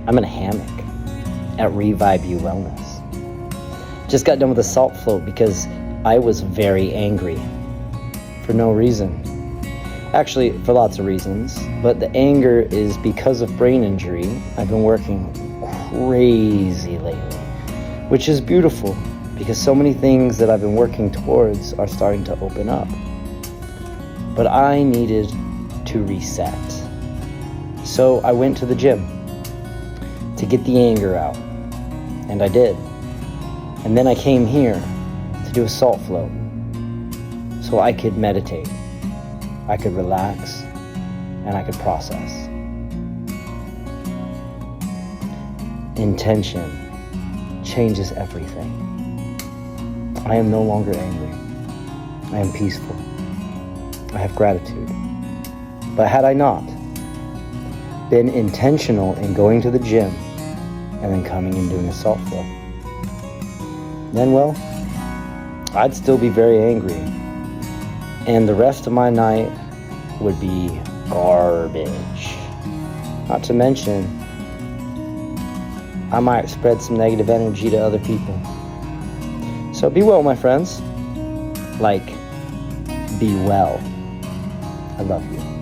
I'm in a hammock at Revive You Wellness. Just got done with a salt float because I was very angry for no reason. Actually, for lots of reasons, but the anger is because of brain injury. I've been working crazy lately, which is beautiful because so many things that I've been working towards are starting to open up. But I needed to reset. So I went to the gym to get the anger out, and I did. And then I came here to do a salt float so I could meditate, I could relax, and I could process. Intention changes everything. I am no longer angry. I am peaceful. I have gratitude. But had I not been intentional in going to the gym and then coming and doing a salt float, then, well, I'd still be very angry. And the rest of my night would be garbage. Not to mention, I might spread some negative energy to other people. So be well, my friends. Like, be well. I love you.